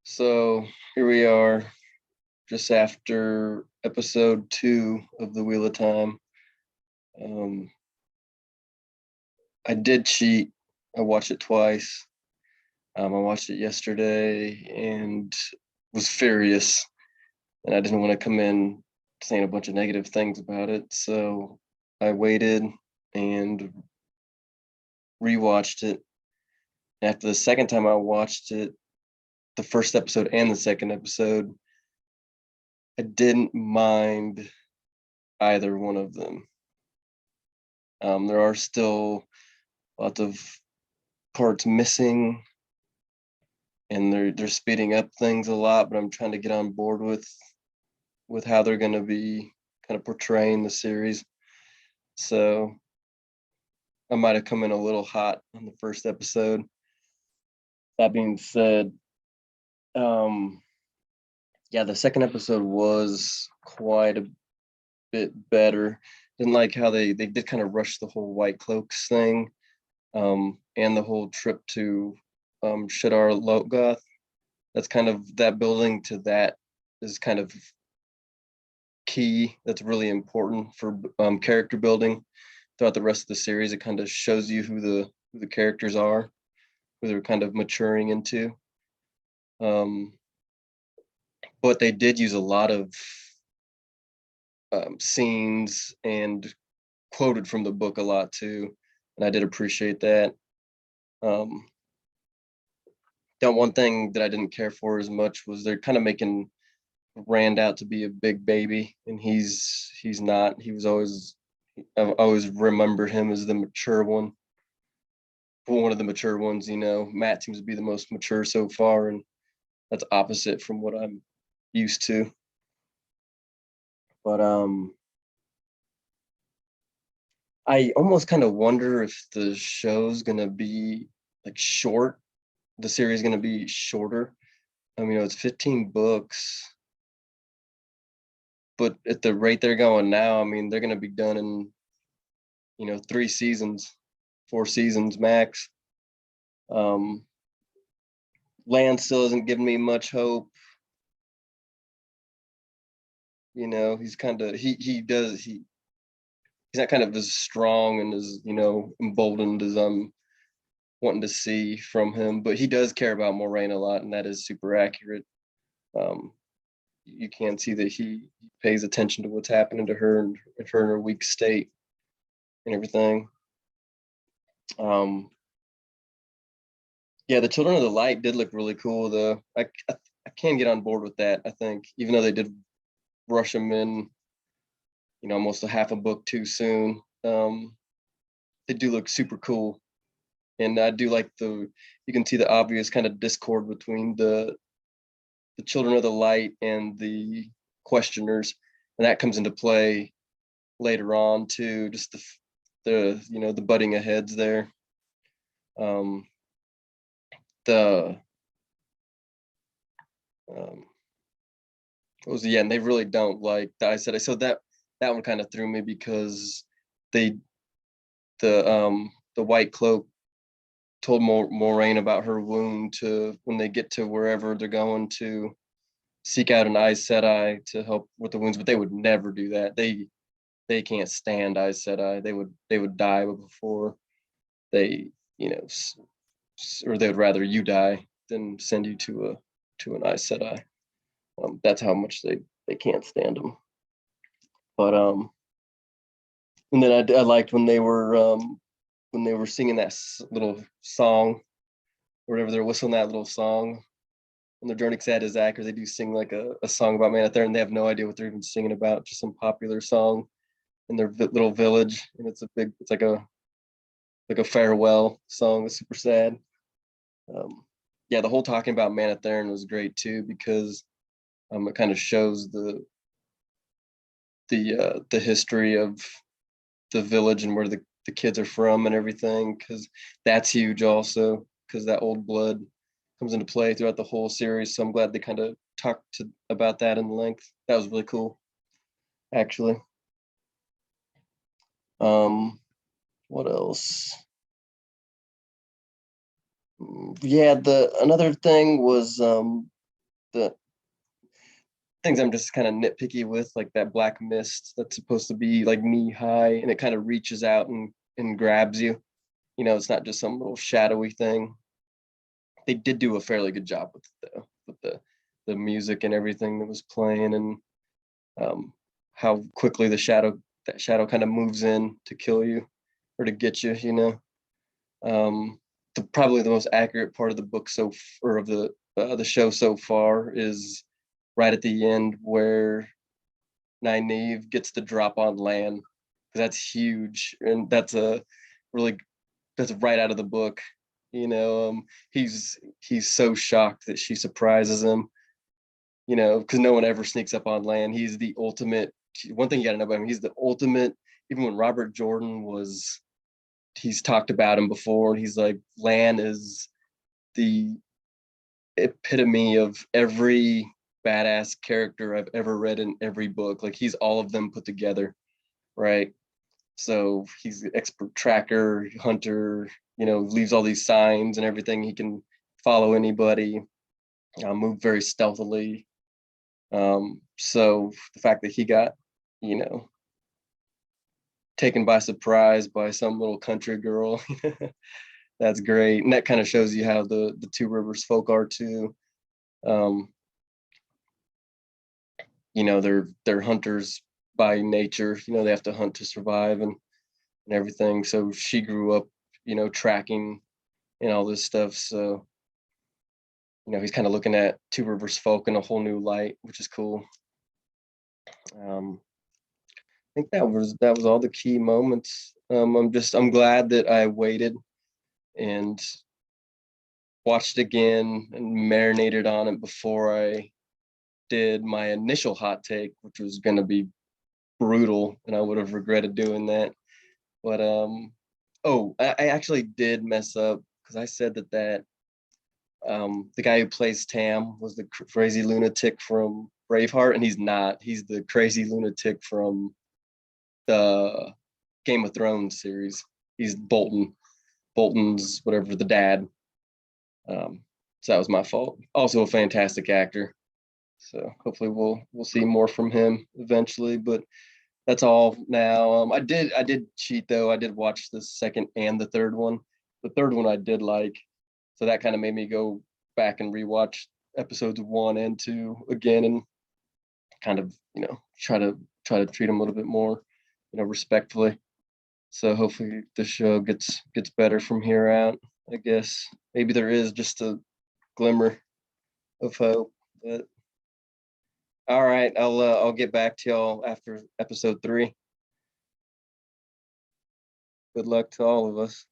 So here we are, just after episode 2 of the Wheel of Time. Um, I did cheat. I watched it twice. I watched it yesterday and was furious, and I didn't want to come in saying a bunch of negative things about it. So I waited and rewatched it. After the second time I watched it, the first episode and the second episode, I didn't mind either one of them. There are still lots of parts missing, and they're speeding up things a lot. But I'm trying to get on board with how they're going to be kind of portraying the series. So I might have come in a little hot on the first episode. That being said, um, yeah, the second episode was quite a bit better. Didn't like how they did kind of rush the whole White Cloaks thing, and the whole trip to Shadar Logoth. That's kind of that building to that is kind of key. That's really important for character building throughout the rest of the series. It kind of shows you who the characters are, who they're kind of maturing into. Um, but they did use a lot of scenes and quoted from the book a lot too, and I did appreciate that. Um, that one thing that I didn't care for as much was they're kind of making Rand out to be a big baby, and he's not. He was always I've always remembered him as the mature one of the mature ones. Matt seems to be the most mature so far, and that's opposite from what I'm used to. But I almost kind of wonder if the show's gonna be like short. The series is gonna be shorter. It's 15 books, but at the rate they're going now, they're gonna be done in 3 seasons, 4 seasons max. Um, Land still isn't giving me much hope. He's kind of he's not kind of as strong and as emboldened as I'm wanting to see from him, but he does care about Moraine a lot, and that is super accurate. Um, you can see that he pays attention to what's happening to her and her in her weak state and everything. Um, yeah, the Children of the Light did look really cool, though. I can get on board with that. I think even though they did rush them in, almost a half a book too soon. They do look super cool, and I do like you can see the obvious kind of discord between the Children of the Light and the Questioners, and that comes into play later on too. Just the butting of heads there. Um, the what was the end? They really don't like the I said. So that one kind of threw me because they the White Cloak told Moraine about her wound to when they get to wherever they're going to seek out an Aes Sedai to help with the wounds, but they would never do that. They can't stand Aes Sedai. They would die before they or they would rather you die than send you to an Aes Sedai. That's how much they can't stand them. But and then I liked when they were singing that little song, or whatever they're whistling that little song. When they're journeying sad as actors, they do sing like a song about Man Out There, and they have no idea what they're even singing about. Just some popular song in their little village, and it's like a farewell song. It's super sad. Yeah, the whole talking about Man At Theron was great too, because it kind of shows the history of the village and where the kids are from and everything, because that's huge also, because that old blood comes into play throughout the whole series. So I'm glad they kind of talked about that in length. That was really cool, actually. What else? Yeah, the another thing was the things I'm just kind of nitpicky with, like that black mist that's supposed to be like knee high and it kind of reaches out and grabs you. It's not just some little shadowy thing. They did do a fairly good job with it though, with the music and everything that was playing, and how quickly that shadow kind of moves in to kill you or to get you. Probably the most accurate part of the book or of the show so far is right at the end where Nynaeve gets the drop on land, because that's huge, and really that's right out of the book. He's so shocked that she surprises him. Because no one ever sneaks up on land. He's the ultimate. One thing you gotta know about him, he's the ultimate. Even when Robert Jordan he's talked about him before. He's like, Lan is the epitome of every badass character I've ever read in every book. Like, he's all of them put together, right? So he's the expert tracker, hunter, leaves all these signs and everything. He can follow anybody, move very stealthily. So the fact that he got, taken by surprise by some little country girl, that's great. And that kind of shows you how the Two Rivers folk are too. They're hunters by nature. They have to hunt to survive and everything. So she grew up, tracking and all this stuff. So, he's kind of looking at Two Rivers folk in a whole new light, which is cool. I think that was all the key moments. I'm glad that I waited and watched again and marinated on it before I did my initial hot take, which was going to be brutal, and I would have regretted doing that. But I actually did mess up, because I said that the guy who plays Tam was the crazy lunatic from Braveheart, and he's not. He's the crazy lunatic from the Game of Thrones series. He's Bolton's whatever, the dad. So that was my fault. Also a fantastic actor. So hopefully we'll see more from him eventually. But that's all now. I did cheat though. I did watch the second and the third one. The third one I did like, so that kind of made me go back and rewatch episodes 1 and 2 again, and kind of try to treat them a little bit more respectfully. So hopefully the show gets better from here out. I guess maybe there is just a glimmer of hope. But all right, I'll get back to y'all after episode 3. Good luck to all of us.